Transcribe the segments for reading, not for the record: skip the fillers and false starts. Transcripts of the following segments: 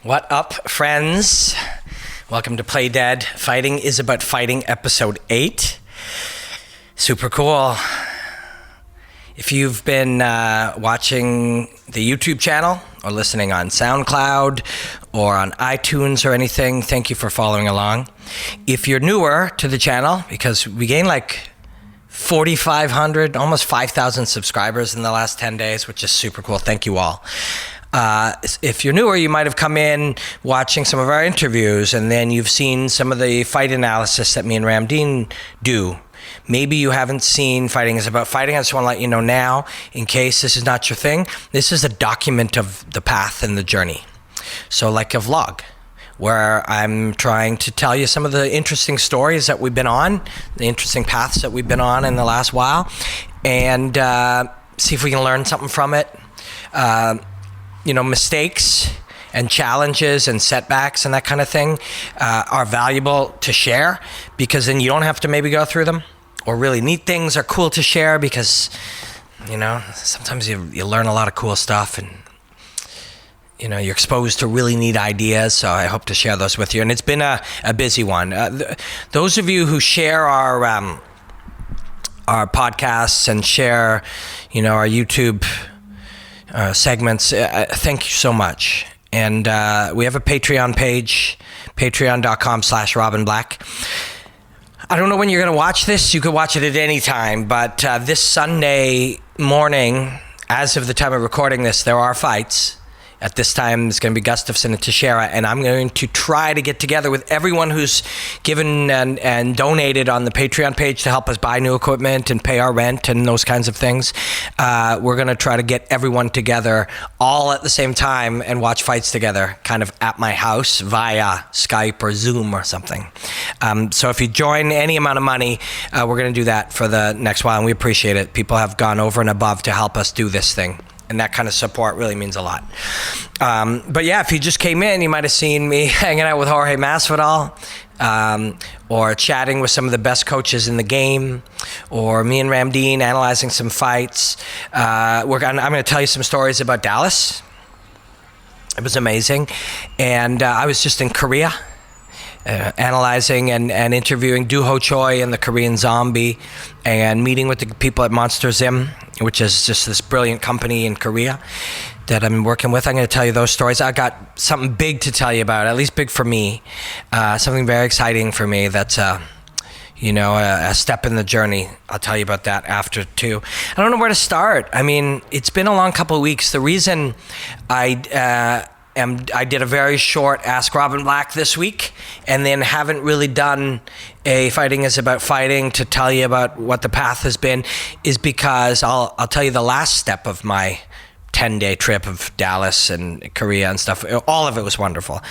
What up, friends? Welcome to Play Dead. Fighting is About Fighting, episode 8. Super cool. If you've been watching the YouTube channel or listening on SoundCloud or on iTunes or anything, thank you for following along. If you're newer to the channel, because we gained like 4,500, almost 5,000 subscribers in the last 10 days, which is super cool. Thank you all. If you're newer, you might have come in watching some of our interviews, and then you've seen some of the fight analysis that me and Ramdeen do. Maybe you haven't seen Fighting is About Fighting. I just want to let you know now, in case this is not your thing, this is a document of the path and the journey. So like a vlog, where I'm trying to tell you some of the interesting stories that we've been on, the interesting paths that we've been on in the last while, and see if we can learn something from it. Mistakes and challenges and setbacks and that kind of thing are valuable to share, because then you don't have to maybe go through them. Or really neat things are cool to share because, sometimes you learn a lot of cool stuff, and you're exposed to really neat ideas. So I hope to share those with you. And it's been a busy one. Those of you who share our podcasts and share, our YouTube segments, thank you so much. And we have a Patreon page, patreon.com/RobinBlack. I don't know when you're going to watch this. You could watch it at any time, but this Sunday morning, as of the time of recording this, there are fights. At this time, it's going to be Gustafsson and Teixeira, and I'm going to try to get together with everyone who's given and donated on the Patreon page to help us buy new equipment and pay our rent and those kinds of things. We're going to try to get everyone together all at the same time and watch fights together, kind of at my house via Skype or Zoom or something. So if you join any amount of money, we're going to do that for the next while, and we appreciate it. People have gone over and above to help us do this thing. And that kind of support really means a lot. But yeah, if you just came in, you might have seen me hanging out with Jorge Masvidal, or chatting with some of the best coaches in the game, or me and Ramdeen analyzing some fights. I'm going to tell you some stories about Dallas. It was amazing. And I was just in Korea, analyzing and interviewing Choi and the Korean Zombie, and meeting with the people at Monster Zim, which is just this brilliant company in Korea that I'm working with. I'm going to tell you those stories. I got something big to tell you about, at least big for me, something very exciting for me that's a step in the journey. I'll tell you about that after too. I don't know where to start. I mean, it's been a long couple of weeks. The reason I did a very short Ask Robin Black this week, and then haven't really done a Fighting is About Fighting to tell you about what the path has been, is because I'll tell you the last step of my 10-day trip of Dallas and Korea and stuff. All of it was wonderful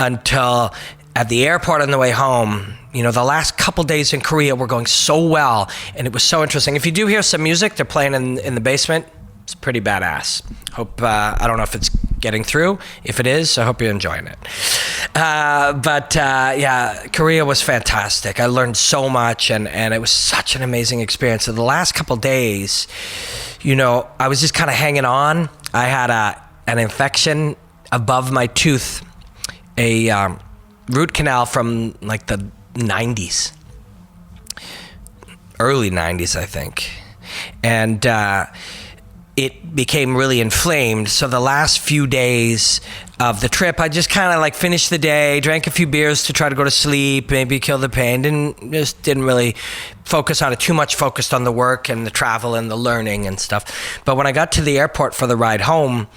until at the airport on the way home. The last couple days in Korea were going so well, and it was so interesting. If you do hear some music, they're playing in the basement. It's pretty badass. Hope, I don't know if it's getting through. If it is, I hope you're enjoying it. But Korea was fantastic. I learned so much, and it was such an amazing experience. So the last couple days, I was just kind of hanging on. I had an infection above my tooth, a root canal from like the 90s, early 90s, I think. And it became really inflamed. So the last few days of the trip, I just kind of like finished the day, drank a few beers to try to go to sleep, maybe kill the pain. Didn't really focus on it too much, focused on the work and the travel and the learning and stuff. But when I got to the airport for the ride home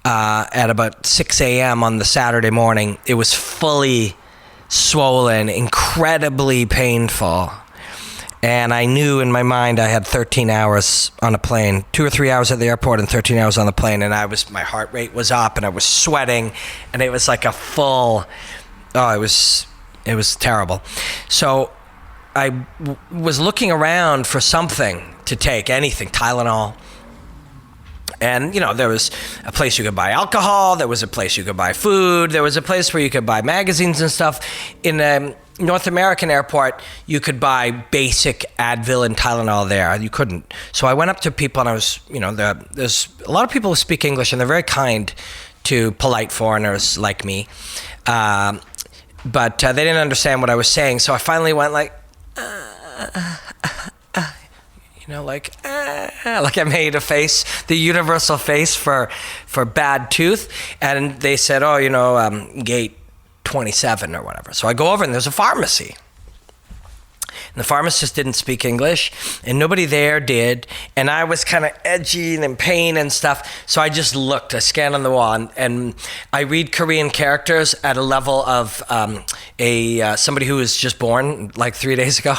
at about 6 a.m. on the Saturday morning, it was fully swollen, incredibly painful. And I knew in my mind I had 13 hours on a plane, 2 or 3 hours at the airport and 13 hours on the plane. And my heart rate was up, and I was sweating, and it was like it was terrible. So I was looking around for something to take, anything, Tylenol. And, there was a place you could buy alcohol. There was a place you could buy food. There was a place where you could buy magazines and stuff. In North American airport, you could buy basic Advil and Tylenol there. You couldn't. So I went up to people, and I was, there's a lot of people who speak English, and they're very kind to polite foreigners like me. But they didn't understand what I was saying, so I finally went like, like I made a face, the universal face for bad tooth, and they said, gate 27 or whatever. So I go over and there's a pharmacy. And the pharmacist didn't speak English, and nobody there did. And I was kind of edgy and in pain and stuff. So I just looked, I scanned on the wall, and I read Korean characters at a level of somebody who was just born like 3 days ago.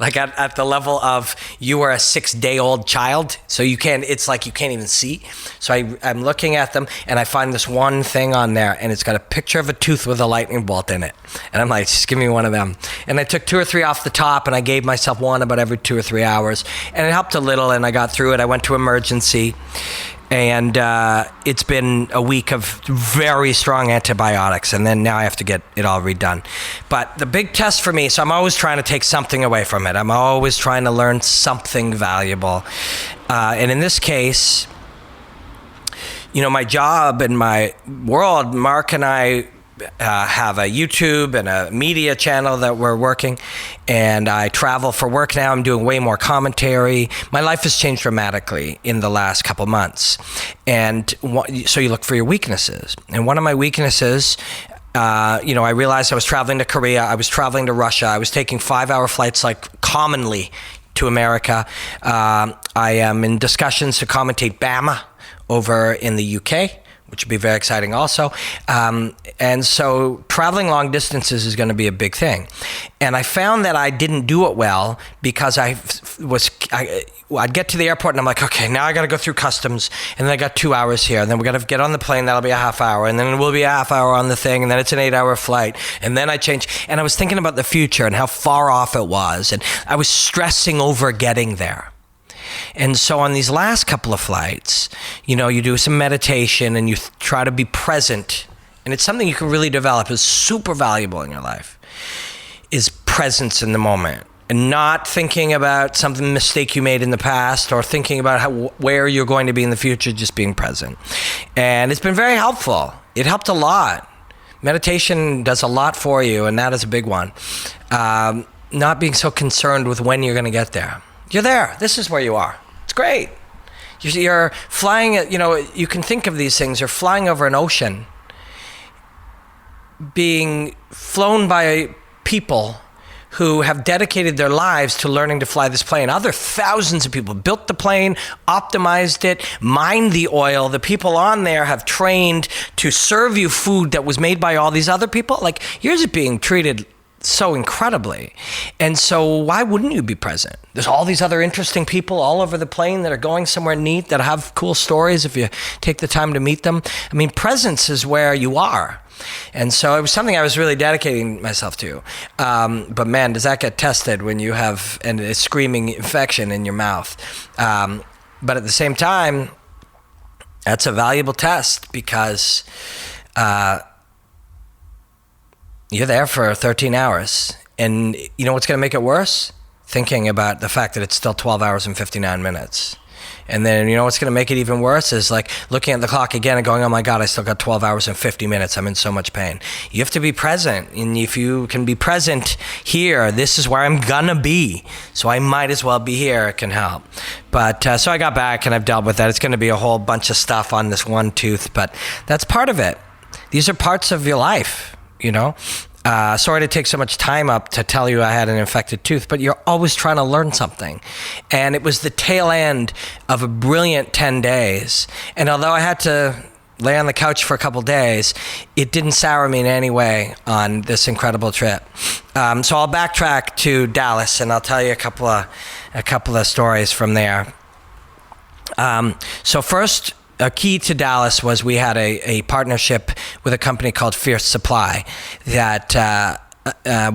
Like at the level of you were a 6-day-old child, so it's like you can't even see. So I'm looking at them, and I find this one thing on there, and it's got a picture of a tooth with a lightning bolt in it. And I'm like, just give me one of them. And I took 2 or 3 off the top, and I gave myself one about every 2 or 3 hours. And it helped a little, and I got through it. I went to emergency. And it's been a week of very strong antibiotics, and then now I have to get it all redone. But the big test for me, so I'm always trying to take something away from it. I'm always trying to learn something valuable. And in this case, my job and my world, Mark and I have a YouTube and a media channel that we're working, and I travel for work now. I'm doing way more commentary. My life has changed dramatically in the last couple months, and so you look for your weaknesses. And one of my weaknesses, I realized I was traveling to Korea, I was traveling to Russia, I was taking 5-hour flights like commonly to America. I am in discussions to commentate BAMA over in the UK, which would be very exciting also. And so traveling long distances is going to be a big thing. And I found that I didn't do it well because I'd get to the airport and I'm like, okay, now I got to go through customs, and then I got 2 hours here, and then we got to get on the plane, that'll be a half hour, and then it will be a half hour on the thing, and then it's an 8-hour flight, and then I change. And I was thinking about the future and how far off it was, and I was stressing over getting there. And so on these last couple of flights, you do some meditation and you try to be present. And it's something you can really develop. It's super valuable in your life, is presence in the moment. And not thinking about some mistake you made in the past or thinking about where you're going to be in the future, just being present. And it's been very helpful. It helped a lot. Meditation does a lot for you, and that is a big one. Not being so concerned with when you're going to get there. You're there. This is where you are. It's great. You're flying, you can think of these things. You're flying over an ocean, being flown by people who have dedicated their lives to learning to fly this plane. Other thousands of people built the plane, optimized it, mined the oil. The people on there have trained to serve you food that was made by all these other people. Like, you're just being treated so incredibly. And so why wouldn't you be present? There's all these other interesting people all over the plane that are going somewhere neat, that have cool stories if you take the time to meet them. I mean, presence is where you are. And so it was something I was really dedicating myself to. But man, does that get tested when you have a screaming infection in your mouth. But at the same time, that's a valuable test because you're there for 13 hours. And you know what's going to make it worse? Thinking about the fact that it's still 12 hours and 59 minutes. And then you know what's going to make it even worse is like looking at the clock again and going, oh my God, I still got 12 hours and 50 minutes. I'm in so much pain. You have to be present. And if you can be present here, this is where I'm going to be. So I might as well be here. It can help. But so I got back and I've dealt with that. It's going to be a whole bunch of stuff on this one tooth, but that's part of it. These are parts of your life, you know. Sorry to take so much time up to tell you I had an infected tooth, but you're always trying to learn something. And it was the tail end of a brilliant 10 days. And although I had to lay on the couch for a couple days, it didn't sour me in any way on this incredible trip. So I'll backtrack to Dallas and I'll tell you a couple of stories from there. So first, a key to Dallas was we had a partnership with a company called Fierce Supply that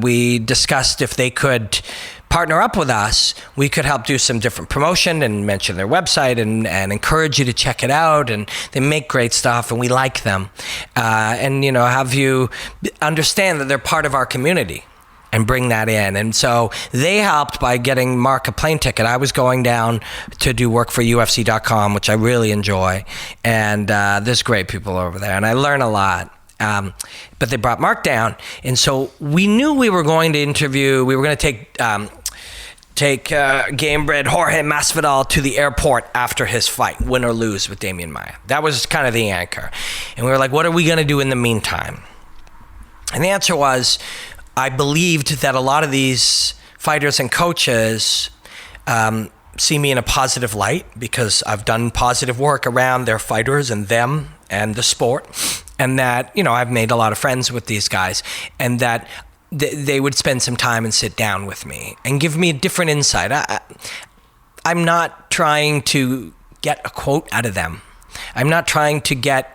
we discussed if they could partner up with us, we could help do some different promotion and mention their website and encourage you to check it out. And they make great stuff and we like them. And, you know, have you understand that they're part of our community. and bring that in. And so they helped by getting Mark a plane ticket. I was going down to do work for UFC.com, which I really enjoy. And there's great people over there, and I learn a lot. But they brought Mark down. And so we knew we were going to interview, we were going to take game-bred Jorge Masvidal to the airport after his fight, win or lose with Damian Maia. That was kind of the anchor. And we were like, what are we going to do in the meantime? And the answer was, I believed that a lot of these fighters and coaches see me in a positive light because I've done positive work around their fighters and them and the sport. And that, I've made a lot of friends with these guys, and that they would spend some time and sit down with me and give me a different insight. I'm not trying to get a quote out of them. I'm not trying to get,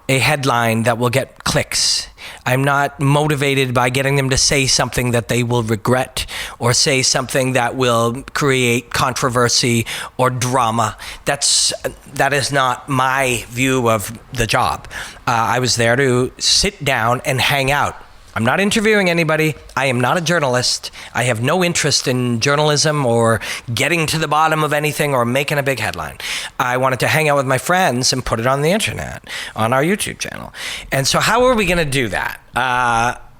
a headline that will get clicks. I'm not motivated by getting them to say something that they will regret or say something that will create controversy or drama. That is not my view of the job. I was there to sit down and hang out. I'm not interviewing anybody. I am not a journalist. I have no interest in journalism or getting to the bottom of anything or making a big headline. I wanted to hang out with my friends and put it on the internet, on our YouTube channel. And so how are we going to do that?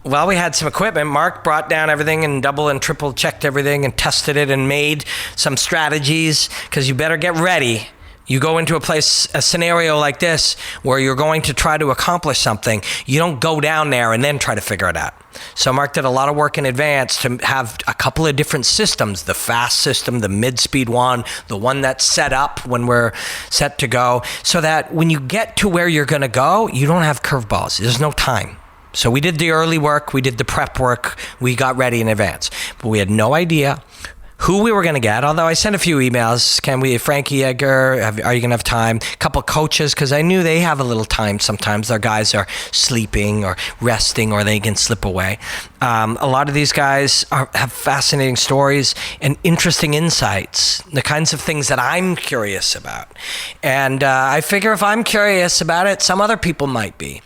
Well, we had some equipment. Mark brought down everything and double and triple checked everything and tested it and made some strategies, because you better get ready. You go into a scenario like this where you're going to try to accomplish something. You don't go down there and then try to figure it out. So Mark did a lot of work in advance to have a couple of different systems, the fast system, the mid-speed one, the one that's set up when we're set to go, so that when you get to where you're going to go, you don't have curveballs. There's no time. So we did the early work, we did the prep work, we got ready in advance. But we had no idea who we were going to get, although I sent a few emails. Frankie Edgar, are you going to have time? A couple coaches, because I knew they have a little time sometimes. Their guys are sleeping or resting, or they can slip away. A lot of these guys have fascinating stories and interesting insights, the kinds of things that I'm curious about. And I figure if I'm curious about it, some other people might be.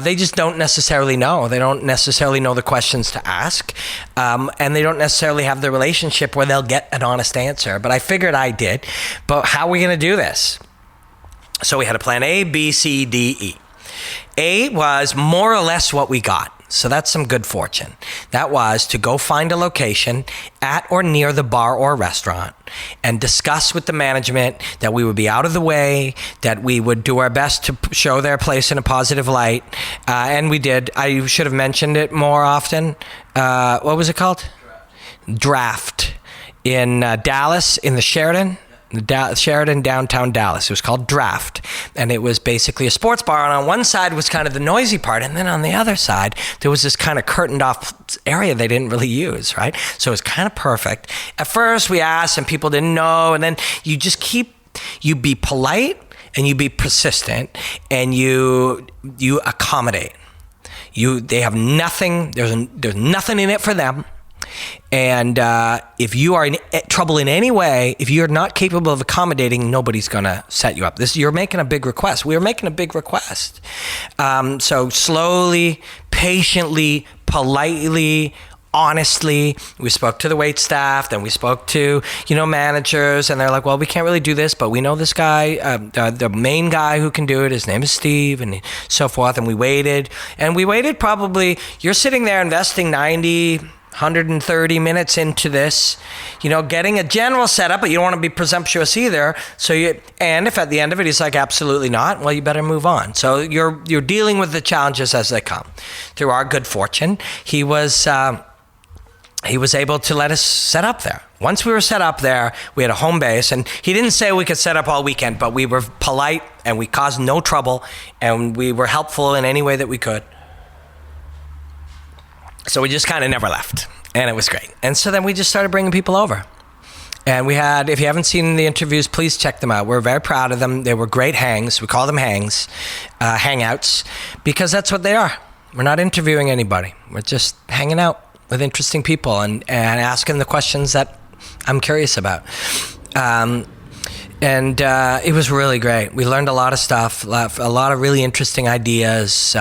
They just don't necessarily know. They don't necessarily know the questions to ask. And they don't necessarily have the relationship where they'll get an honest answer. But I figured I did. But how are we going to do this? So we had a plan A, B, C, D, E. A was more or less what we got. So that's some good fortune. That was to go find a location at or near the bar or restaurant and discuss with the management that we would be out of the way, that we would do our best to show their place in a positive light. And we did. I should have mentioned it more often. What was it called? Draft. In Dallas, in the Sheraton. Sheraton, downtown Dallas. It was called Draft, and it was basically a sports bar, and on one side was kind of the noisy part, and then on the other side there was this kind of curtained off area they didn't really use, right? So it was kind of perfect. At first we asked and people didn't know, and then you just you be polite and you be persistent and you accommodate. They have nothing, there's nothing in it for them. And if you are in trouble in any way, if you're not capable of accommodating, nobody's going to set you up. You're making a big request. We were making a big request. So slowly, patiently, politely, honestly, we spoke to the wait staff, then we spoke to, managers, and they're like, well, we can't really do this, but we know this guy, the main guy who can do it, his name is Steve, and so forth. And we waited probably, you're sitting there investing 130 minutes into this, getting a general setup, but you don't want to be presumptuous either. And if at the end of it he's like, absolutely not, well, you better move on. So you're dealing with the challenges as they come. Through our good fortune, he was able to let us set up there. Once we were set up there, we had a home base, and he didn't say we could set up all weekend, but we were polite and we caused no trouble, and we were helpful in any way that we could. So we just kind of never left, and it was great. And so then we just started bringing people over. And we had, if you haven't seen the interviews, please check them out. We're very proud of them. They were great hangs. We call them hangouts, because that's what they are. We're not interviewing anybody. We're just hanging out with interesting people and asking the questions that I'm curious about. And it was really great. We learned a lot of stuff, a lot of really interesting ideas.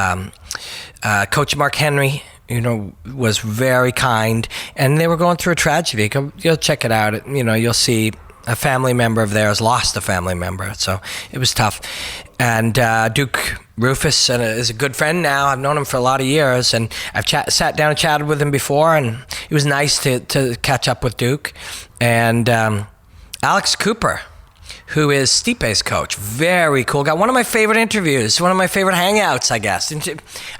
Coach Mark Henry was very kind, and they were going through a tragedy. You'll check it out. You'll see a family member of theirs lost a family member, so it was tough. And Duke Rufus is a good friend now. I've known him for a lot of years, and I've sat down and chatted with him before, and it was nice to catch up with Duke. And Alex Cooper, who is Stipe's coach. Very cool guy. One of my favorite interviews, one of my favorite hangouts, I guess.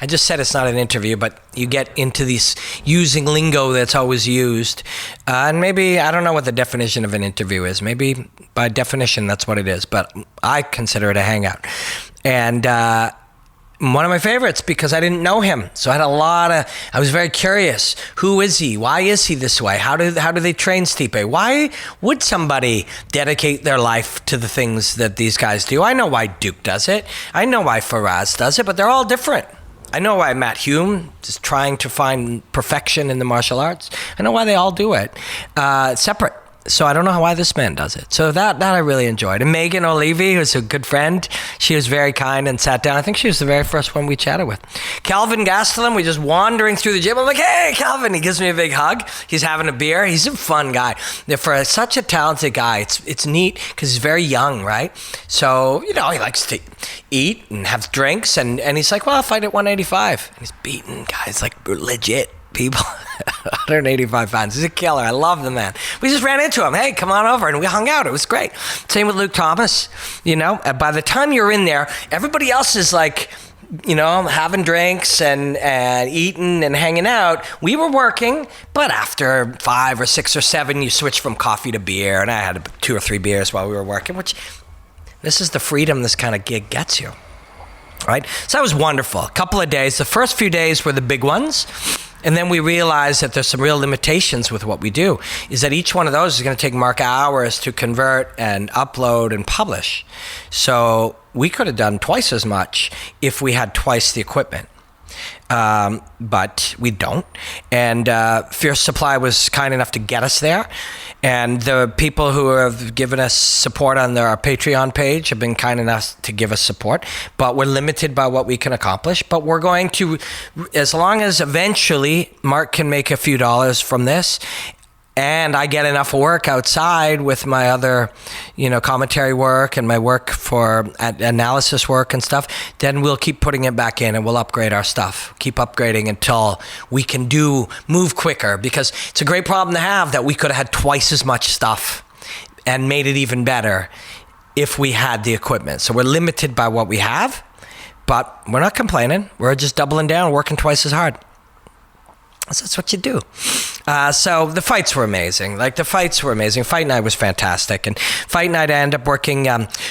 I just said it's not an interview, but you get into these using lingo that's always used. And maybe, I don't know what the definition of an interview is. Maybe by definition, that's what it is. But I consider it a hangout. And one of my favorites because I didn't know him. So I was very curious. Who is he? Why is he this way? How do they train Stipe? Why would somebody dedicate their life to the things that these guys do? I know why Duke does it. I know why Faraz does it, but they're all different. I know why Matt Hume is trying to find perfection in the martial arts. I know why they all do it. Separate. So I don't know why this man does it. So that I really enjoyed. And Megan O'Leary, who's a good friend, she was very kind and sat down. I think she was the very first one we chatted with. Calvin Gastelum, we're just wandering through the gym. I'm like, hey, Calvin. He gives me a big hug. He's having a beer. He's a fun guy. For such a talented guy, it's neat because he's very young, right? So, he likes to eat and have drinks. And he's like, well, I'll fight at 185. And he's beating guys like legit people. 185 pounds. He's a killer. I love the man. We just ran into him. Hey, come on over. And we hung out. It was great. Same with Luke Thomas. By the time you're in there, everybody else is like, having drinks and eating and hanging out. We were working, but after 5 or 6 or 7, you switch from coffee to beer. And I had 2 or 3 beers while we were working, which this is the freedom this kind of gig gets you. Right? So that was wonderful. A couple of days. The first few days were the big ones. And then we realized that there's some real limitations with what we do, is that each one of those is going to take Mark hours to convert and upload and publish. So we could have done twice as much if we had twice the equipment. But we don't. And Fierce Supply was kind enough to get us there. And the people who have given us support on our Patreon page have been kind enough to give us support. But we're limited by what we can accomplish. But we're going to, as long as eventually Mark can make a few dollars from this, and I get enough work outside with my other, commentary work and my work for analysis work and stuff, then we'll keep putting it back in and we'll upgrade our stuff. Keep upgrading until we can move quicker, because it's a great problem to have that we could have had twice as much stuff and made it even better if we had the equipment. So we're limited by what we have, but we're not complaining. We're just doubling down, working twice as hard. So that's what you do. So the fights were amazing. Fight night was fantastic. And fight night, I ended up working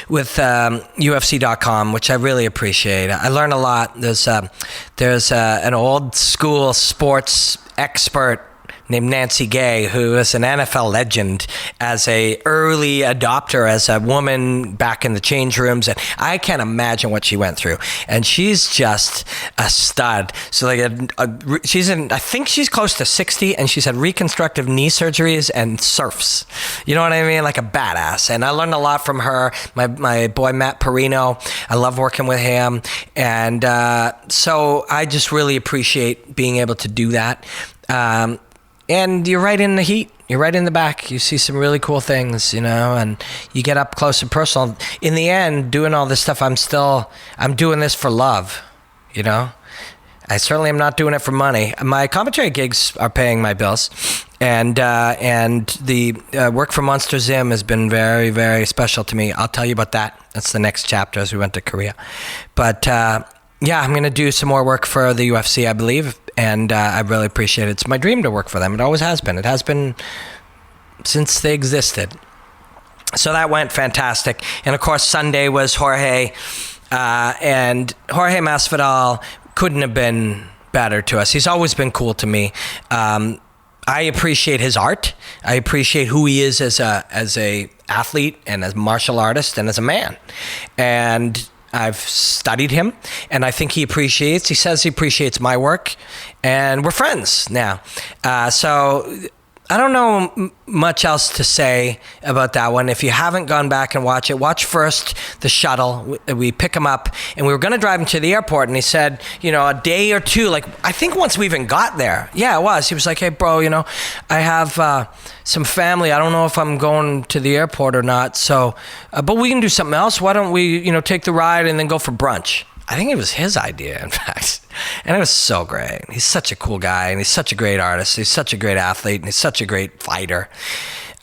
with UFC.com, which I really appreciate. I learned a lot. There's an old school sports expert named Nancy Gay, who is an NFL legend as a early adopter, as a woman back in the change rooms. And I can't imagine what she went through. And she's just a stud. So I think she's close to 60, and she's had reconstructive knee surgeries and surfs. You know what I mean? Like a badass. And I learned a lot from her. My boy, Matt Perino, I love working with him. And so I just really appreciate being able to do that. And you're right in the heat. You're right in the back. You see some really cool things, and you get up close and personal. In the end, doing all this stuff, I'm doing this for love, I certainly am not doing it for money. My commentary gigs are paying my bills. And the work for Monster Zim has been very, very special to me. I'll tell you about that. That's the next chapter as we went to Korea. But I'm going to do some more work for the UFC, I believe. And I really appreciate it. It's my dream to work for them. It always has been. It has been since they existed. So that went fantastic. And of course, Sunday was Jorge. And Jorge Masvidal couldn't have been better to us. He's always been cool to me. I appreciate his art. I appreciate who he is as a athlete and as a martial artist and as a man. And I've studied him, and I think he says he appreciates my work, and we're friends now. So I don't know much else to say about that one. If you haven't gone back and watch it, watch first the shuttle. We pick him up, and we were going to drive him to the airport, and he said, a day or two, like, I think once we even got there. Yeah, it was. He was like, hey, bro, I have some family. I don't know if I'm going to the airport or not, so, but we can do something else. Why don't we, take the ride and then go for brunch? I think it was his idea, in fact. And it was so great. He's such a cool guy, and he's such a great artist. He's such a great athlete, and he's such a great fighter.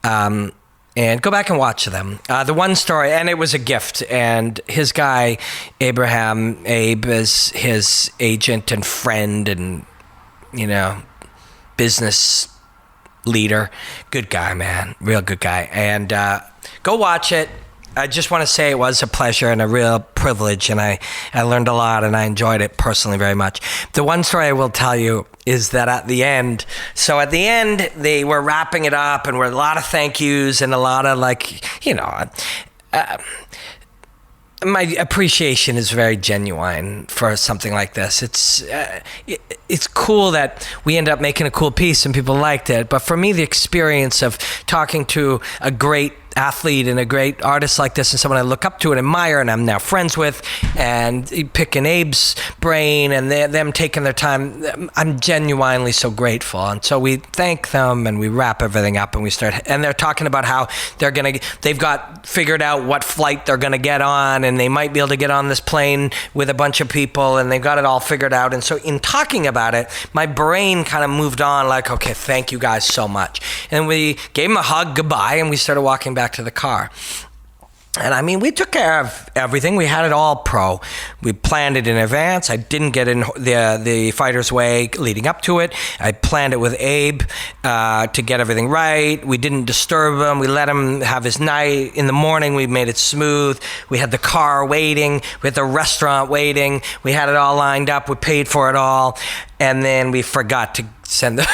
And go back and watch them. The one story, and it was a gift. And his guy, Abe, is his agent and friend and, business leader. Good guy, man. Real good guy. And go watch it. I just want to say it was a pleasure and a real privilege, and I learned a lot, and I enjoyed it personally very much. The one story I will tell you is that at the end, they were wrapping it up, and were a lot of thank yous and a lot of my appreciation is very genuine for something like this. It's cool that we end up making a cool piece and people liked it. But for me, the experience of talking to a great athlete and a great artist like this, and someone I look up to and admire and I'm now friends with, and picking Abe's brain and them taking their time, I'm genuinely so grateful. And so we thank them and we wrap everything up, and and they're talking about how they've got figured out what flight they're gonna get on, and they might be able to get on this plane with a bunch of people, and they've got it all figured out. And so in talking about it, my brain kind of moved on, like, okay, thank you guys so much. And we gave them a hug goodbye, and we started walking back to the car. And we took care of everything. We had it all pro. We planned it in advance. I didn't get in the fighter's way leading up to it. I planned it with Abe to get everything right. We didn't disturb him. We let him have his night. In the morning, we made it smooth. We had the car waiting. We had the restaurant waiting. We had it all lined up. We paid for it all. And then we forgot to send them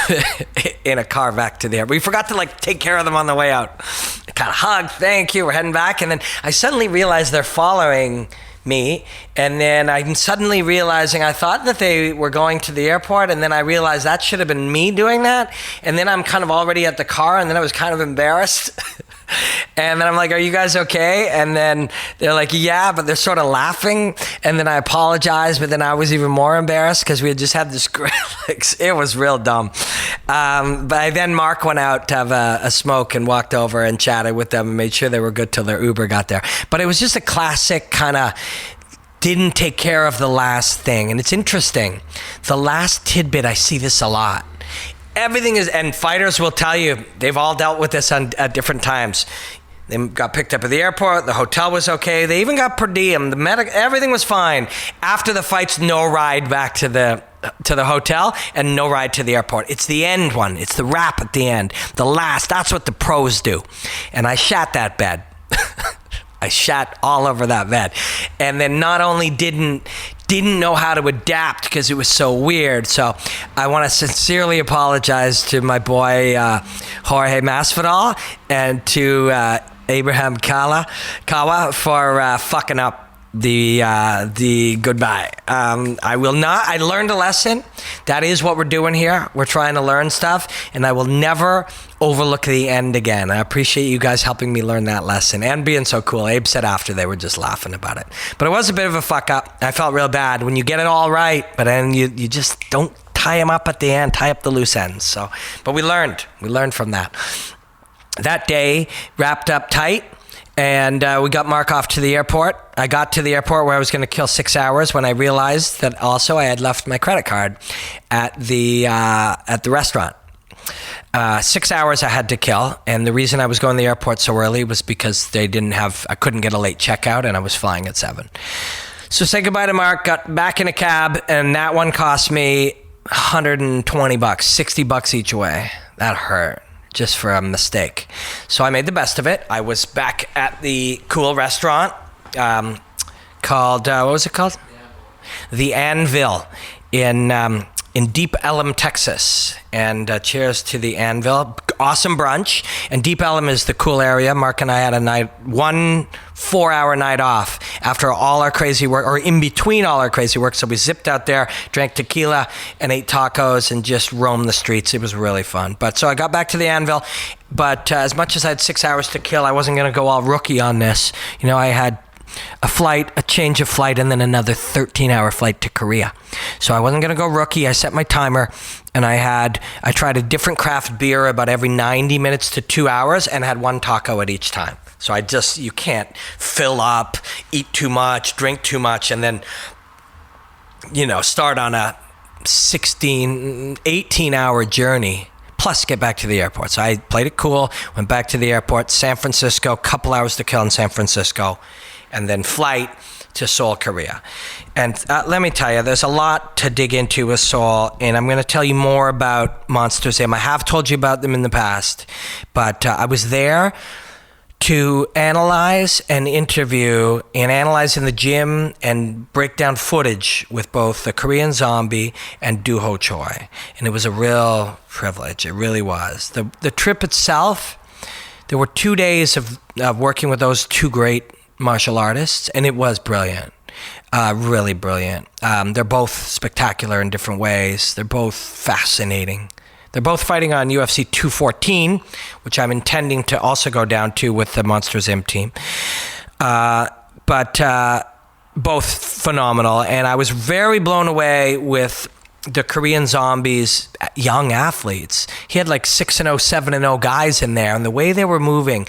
in a car back to the airport. We forgot to take care of them on the way out. Kind of hug, thank you, we're heading back. And then I suddenly realized they're following me. And then I'm suddenly realizing I thought that they were going to the airport. And then I realized that should have been me doing that. And then I'm kind of already at the car, and then I was kind of embarrassed. And then I'm like, are you guys okay? And then they're like, yeah, but they're sort of laughing. And then I apologized, but then I was even more embarrassed because we had just had this it was real dumb. But then Mark went out to have a smoke and walked over and chatted with them and made sure they were good till their Uber got there. But it was just a classic kind of didn't take care of the last thing. And it's interesting. The last tidbit, I see this a lot. Everything is, and fighters will tell you, they've all dealt with this at different times. They got picked up at the airport. The hotel was okay. They even got per diem. Everything was fine. After the fights, no ride back to the hotel and no ride to the airport. It's the end one. It's the wrap at the end. The last. That's what the pros do. And I shat that bed. I shat all over that bed. And then not only didn't know how to adapt because it was so weird. So I want to sincerely apologize to my boy Jorge Masvidal and to Abraham Kawa for fucking up the goodbye. I will not. I learned a lesson. That is what we're doing here. We're trying to learn stuff, and I will never overlook the end again. I appreciate you guys helping me learn that lesson and being so cool. Abe said after they were just laughing about it, but it was a bit of a fuck up. I felt real bad when you get it all right, but then you just don't tie them up at the end, tie up the loose ends. So, but we learned from that. That day wrapped up tight. And we got Mark off to the airport. I got to the airport where I was going to kill 6 hours when I realized that also I had left my credit card at the restaurant. 6 hours I had to kill, and the reason I was going to the airport so early was because I couldn't get a late checkout, and I was flying at 7. So say goodbye to Mark, got back in a cab, and that one cost me $120, $60 each way. That hurt. Just for a mistake. So I made the best of it. I was back at the cool restaurant called, what was it called? The Anvil in Deep Ellum, Texas. And cheers to the Anvil. awesome brunch, and Deep Ellum is the cool area. Mark and I had one 4-hour night off after all our crazy work, or in between all our crazy work. So we zipped out there, drank tequila, and ate tacos, and just roamed the streets. It was really fun. But so I got back to the Anvil, but as much as I had 6 hours to kill, I wasn't going to go all rookie on this. You know, I had a change of flight, and then another 13-hour flight to Korea. So I wasn't going to go rookie. I set my timer, and I tried a different craft beer about every 90 minutes to 2 hours, and had one taco at each time. So you can't fill up, eat too much, drink too much, and then, start on a 18-hour journey, plus get back to the airport. So I played it cool, went back to the airport, San Francisco, couple hours to kill in San Francisco, and then flight to Seoul, Korea. And let me tell you, there's a lot to dig into with Seoul, and I'm going to tell you more about Monsters Inc. I have told you about them in the past, but I was there to analyze and interview and analyze in the gym and break down footage with both the Korean Zombie and Doo-ho Choi. And it was a real privilege. It really was. The trip itself, there were 2 days of working with those two great martial artists, and it was brilliant. Really brilliant. They're both spectacular in different ways. They're both fascinating. They're both fighting on UFC 214, which I'm intending to also go down to with the Monsters Inc. team. But both phenomenal. And I was very blown away with the Korean Zombies young athletes. He had like 6-0, 7-0 guys in there, and the way they were moving,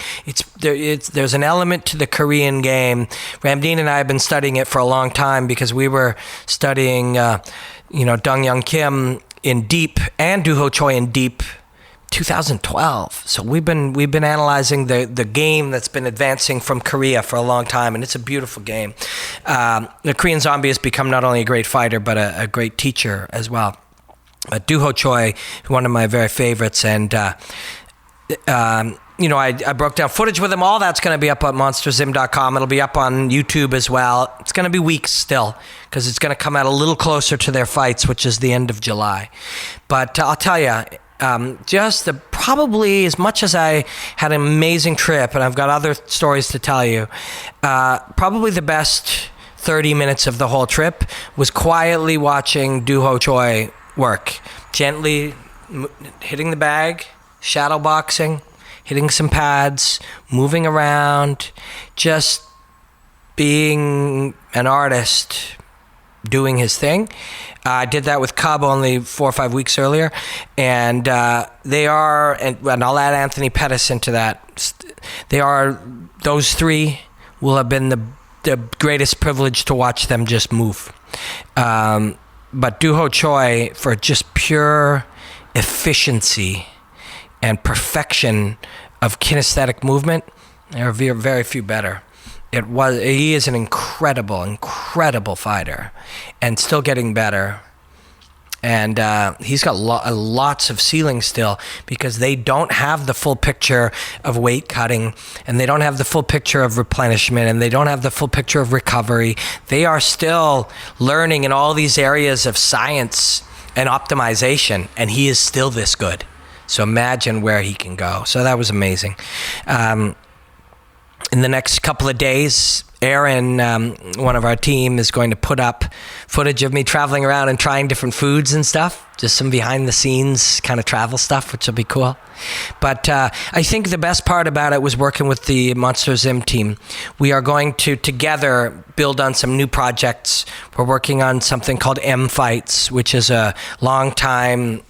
there's an element to the Korean game. Ramdeen and I have been studying it for a long time because we were studying, Dong Young Kim in Deep and Doo-ho Choi in Deep 2012. So we've been analyzing the game that's been advancing from Korea for a long time, and it's a beautiful game. The Korean Zombie has become not only a great fighter, but a great teacher as well. Doo-ho Choi, one of my very favorites, and I broke down footage with him. All that's going to be up on monstersim.com. It'll be up on YouTube as well. It's going to be weeks still because it's going to come out a little closer to their fights, which is the end of July. But I'll tell you, probably as much as I had an amazing trip, and I've got other stories to tell you, probably the best 30 minutes of the whole trip was quietly watching Doo-ho Choi work. Gently hitting the bag, shadow boxing, hitting some pads, moving around, just being an artist, doing his thing. I did that with Cub only 4 or 5 weeks earlier, and they are, and I'll add Anthony Pettis into that. Those three will have been the greatest privilege to watch them just move. But Doo-ho Choi, for just pure efficiency and perfection of kinesthetic movement, there are very few better. He is an incredible fighter, and still getting better. And he's got lots of ceiling still, because they don't have the full picture of weight cutting, and they don't have the full picture of replenishment, and they don't have the full picture of recovery. They are still learning in all these areas of science and optimization, and he is still this good. So imagine where he can go. So that was amazing. In the next couple of days, Aaron, one of our team, is going to put up footage of me traveling around and trying different foods and stuff. Just some behind-the-scenes kind of travel stuff, which will be cool. But I think the best part about it was working with the Monsters Inc. team. We are going to, together, build on some new projects. We're working on something called M Fights, which is a long-time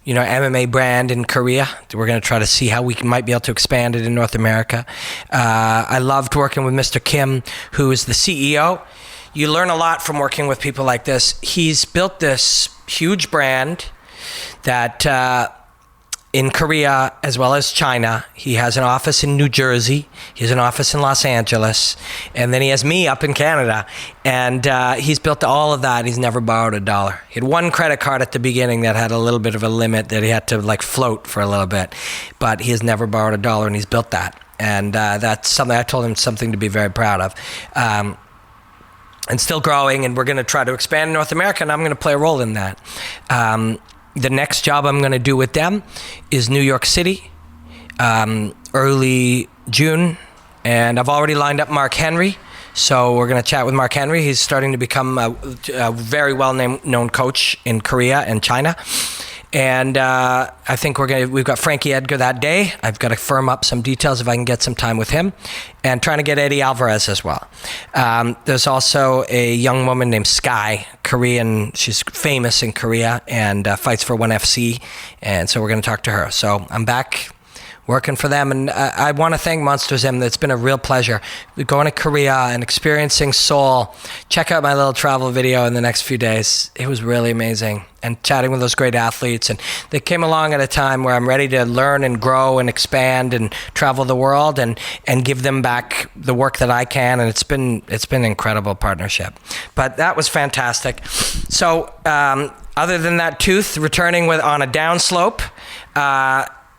MMA brand in Korea. We're going to try to see how we might be able to expand it in North America. I loved working with Mr. Kim, who is the CEO. You learn a lot from working with people like this. He's built this huge brand that in Korea as well as China. He has an office in New Jersey. He has an office in Los Angeles. And then he has me up in Canada. And he's built all of that. He's never borrowed a dollar. He had one credit card at the beginning that had a little bit of a limit that he had to float for a little bit. But he has never borrowed a dollar, and he's built that. And that's something I told him, something to be very proud of. And still growing, and we're going to try to expand in North America, and I'm going to play a role in that. The next job I'm going to do with them is New York City, early June. And I've already lined up Mark Henry. So we're going to chat with Mark Henry. He's starting to become a very well-known coach in Korea and China. And I think we've got Frankie Edgar that day. I've got to firm up some details if I can get some time with him, and trying to get Eddie Alvarez as well. There's also a young woman named Sky, Korean. She's famous in Korea and fights for 1FC. And so we're going to talk to her. So I'm back working for them. And I want to thank Monsters M. It's been a real pleasure going to Korea and experiencing Seoul. Check out my little travel video in the next few days. It was really amazing. And chatting with those great athletes. And they came along at a time where I'm ready to learn and grow and expand and travel the world and give them back the work that I can. And it's been an incredible partnership. But that was fantastic. So other than that tooth returning on a downslope,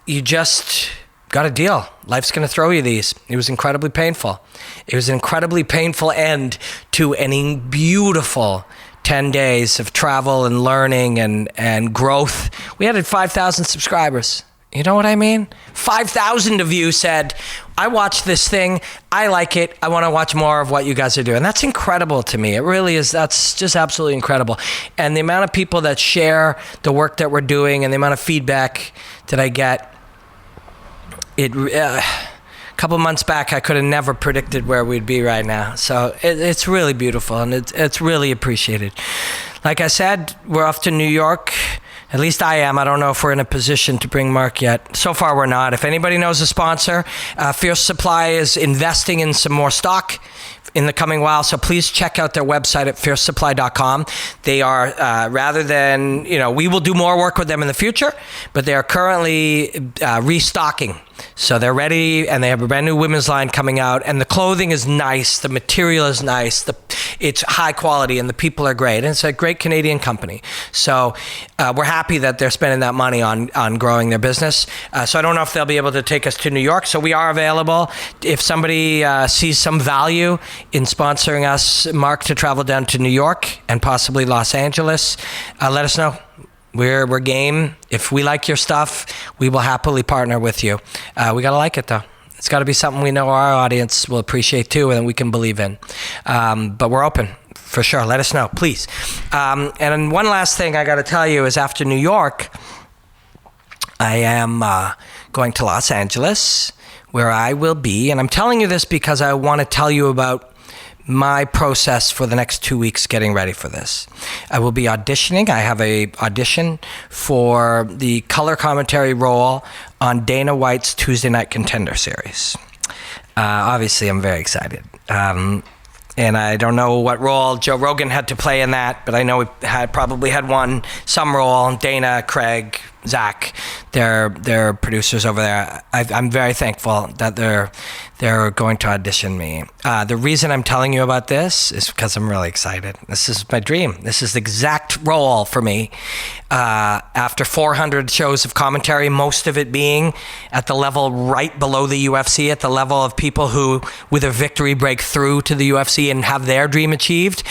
you just got a deal. Life's going to throw you these. It was incredibly painful. It was an incredibly painful end to a beautiful 10 days of travel and learning and growth. We added 5,000 subscribers. You know what I mean? 5,000 of you said, I watched this thing. I like it. I want to watch more of what you guys are doing. That's incredible to me. It really is. That's just absolutely incredible. And the amount of people that share the work that we're doing and the amount of feedback that I get, a couple months back, I could have never predicted where we'd be right now. So it's really beautiful, and it's really appreciated. Like I said, we're off to New York. At least I am. I don't know if we're in a position to bring Mark yet. So far, we're not. If anybody knows a sponsor, Fierce Supply is investing in some more stock in the coming while, so please check out their website at fiercesupply.com. They are, rather than, we will do more work with them in the future, but they are currently restocking. So they're ready, and they have a brand new women's line coming out, and the clothing is nice, the material is nice, it's high quality, and the people are great, and it's a great Canadian company. So we're happy that they're spending that money on growing their business. So I don't know if they'll be able to take us to New York, so we are available. If somebody sees some value in sponsoring us, Mark, to travel down to New York and possibly Los Angeles, let us know. We're game. If we like your stuff, we will happily partner with you. We got to like it, though. It's got to be something we know our audience will appreciate, too, and we can believe in. But we're open, for sure. Let us know, please. And one last thing I got to tell you is after New York, I am going to Los Angeles, where I will be. And I'm telling you this because I want to tell you about my process for the next 2 weeks getting ready for this. I will be auditioning. I have a audition for the color commentary role on Dana White's Tuesday Night Contender series. Obviously, I'm very excited. And I don't know what role Joe Rogan had to play in that, but I know he probably had some role. Dana, Craig, Zach, they're producers over there. I'm very thankful that they're going to audition me. The reason I'm telling you about this is because I'm really excited. This is my dream. This is the exact role for me. After 400 shows of commentary, most of it being at the level right below the UFC, at the level of people who, with a victory, break through to the UFC and have their dream achieved.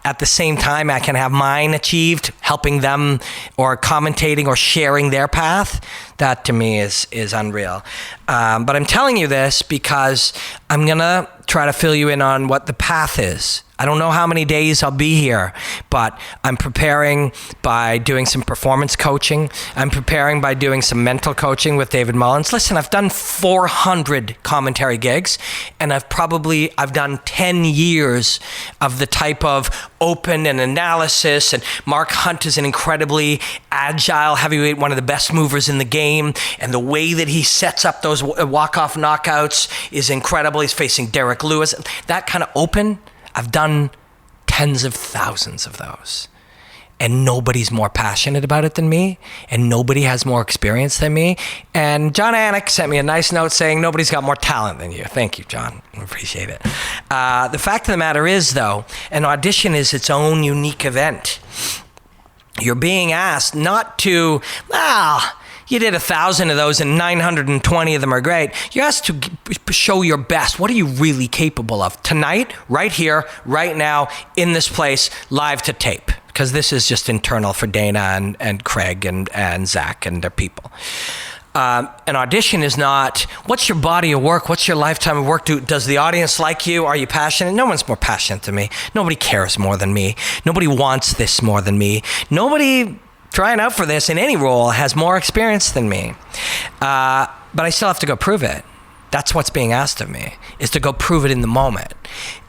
At the same time, I can have mine achieved, helping them or commentating or sharing their path. That to me is unreal. But I'm telling you this because I'm going to try to fill you in on what the path is. I don't know how many days I'll be here, but I'm preparing by doing some performance coaching. I'm preparing by doing some mental coaching with David Mullins. Listen, I've done 400 commentary gigs, and I've done 10 years of the type of open and analysis. And Mark Hunt is an incredibly agile heavyweight, one of the best movers in the game. And the way that he sets up those walk-off knockouts is incredible. He's facing Derek Lewis. That kind of open, I've done tens of thousands of those. And nobody's more passionate about it than me. And nobody has more experience than me. And John Anik sent me a nice note saying nobody's got more talent than you. Thank you, John. I appreciate it. The fact of the matter is, though, an audition is its own unique event. You're being asked not to, you did 1,000 of those and 920 of them are great. You're asked to show your best. What are you really capable of? Tonight, right here, right now, in this place, live to tape. Because this is just internal for Dana and Craig and Zach and their people. An audition is not, what's your body of work? What's your lifetime of work? Does the audience like you? Are you passionate? No one's more passionate than me. Nobody cares more than me. Nobody wants this more than me. Nobody trying out for this in any role has more experience than me. But I still have to go prove it. That's what's being asked of me, is to go prove it in the moment.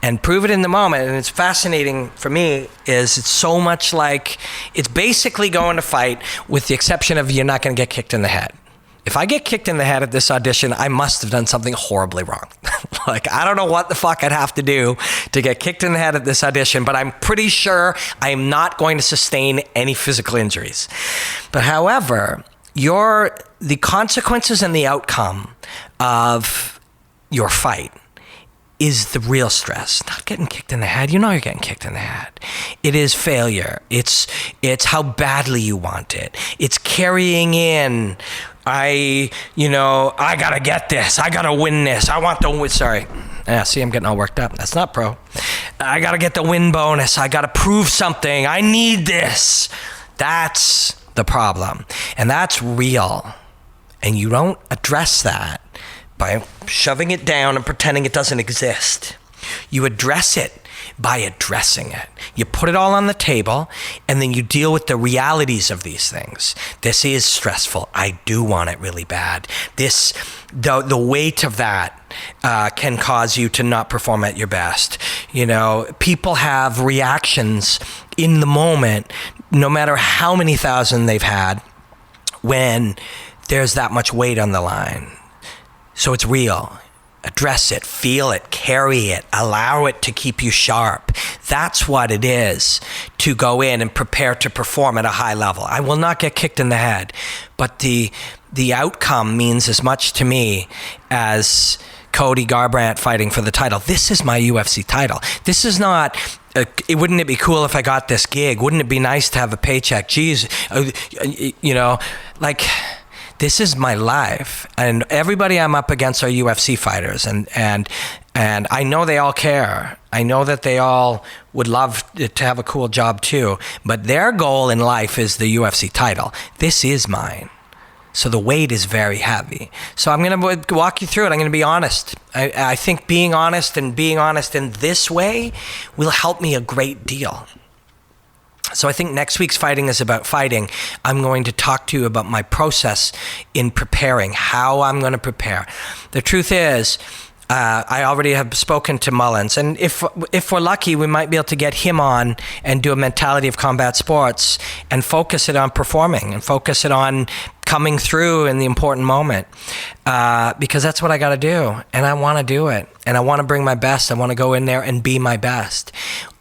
And prove it in the moment, and it's fascinating for me, is it's so much like, it's basically going to fight with the exception of you're not going to get kicked in the head. If I get kicked in the head at this audition, I must have done something horribly wrong. Like, I don't know what the fuck I'd have to do to get kicked in the head at this audition, but I'm pretty sure I am not going to sustain any physical injuries. But however, the consequences and the outcome of your fight is the real stress. Not getting kicked in the head. You know you're getting kicked in the head. It is failure. It's how badly you want it. It's carrying in, I gotta get this. I gotta win this. I want the win. Sorry. Yeah, see, I'm getting all worked up. That's not pro. I gotta get the win bonus. I gotta prove something. I need this. That's the problem. And that's real. And you don't address that by shoving it down and pretending it doesn't exist. You address it by addressing it. You put it all on the table, and then you deal with the realities of these things. This is stressful. I do want it really bad. The weight of that can cause you to not perform at your best. People have reactions in the moment, no matter how many thousand they've had, when there's that much weight on the line. So it's real. Address it, feel it, carry it, allow it to keep you sharp. That's what it is to go in and prepare to perform at a high level. I will not get kicked in the head, but the outcome means as much to me as Cody Garbrandt fighting for the title. This is my UFC title. This is not, wouldn't it be cool if I got this gig? Wouldn't it be nice to have a paycheck? Geez, this is my life, and everybody I'm up against are UFC fighters, and I know they all care. I know that they all would love to have a cool job too, but their goal in life is the UFC title. This is mine. So the weight is very heavy. So I'm going to walk you through it. I'm going to be honest. I think being honest in this way will help me a great deal. So I think next week's Fighting is about fighting. I'm going to talk to you about my process in preparing, how I'm going to prepare. The truth is, I already have spoken to Mullins, and if we're lucky, we might be able to get him on and do a mentality of combat sports and focus it on performing and focus it on coming through in the important moment, because that's what I got to do, and I want to do it, and I want to bring my best. I want to go in there and be my best.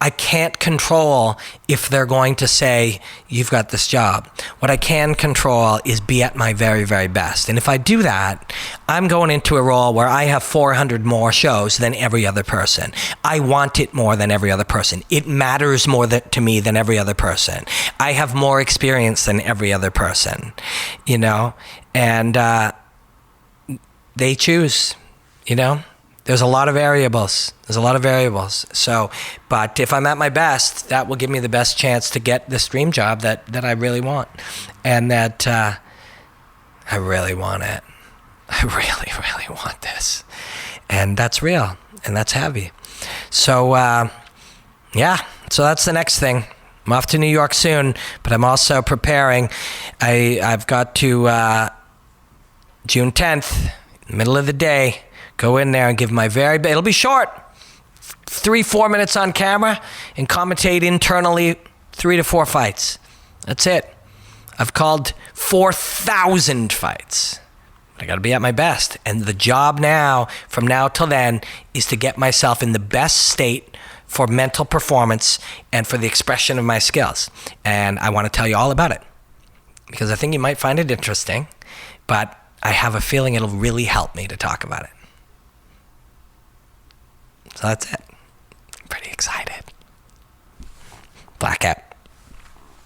I can't control if they're going to say, you've got this job. What I can control is be at my very, very best. And if I do that, I'm going into a role where I have 400 more shows than every other person. I want it more than every other person. It matters more to me than every other person. I have more experience than every other person, and they choose, There's a lot of variables. So, but if I'm at my best, that will give me the best chance to get this dream job that I really want. And that I really want it. I really, really want this. And that's real. And that's heavy. So, so that's the next thing. I'm off to New York soon, but I'm also preparing. I've got to June 10th, middle of the day, go in there and give my it'll be short, 3-4 minutes on camera, and commentate internally 3 to 4 fights. That's it. I've called 4,000 fights. I got to be at my best. And the job now, from now till then, is to get myself in the best state for mental performance and for the expression of my skills. And I want to tell you all about it because I think you might find it interesting, but I have a feeling it'll really help me to talk about it. So that's it. Pretty excited. Black Hat.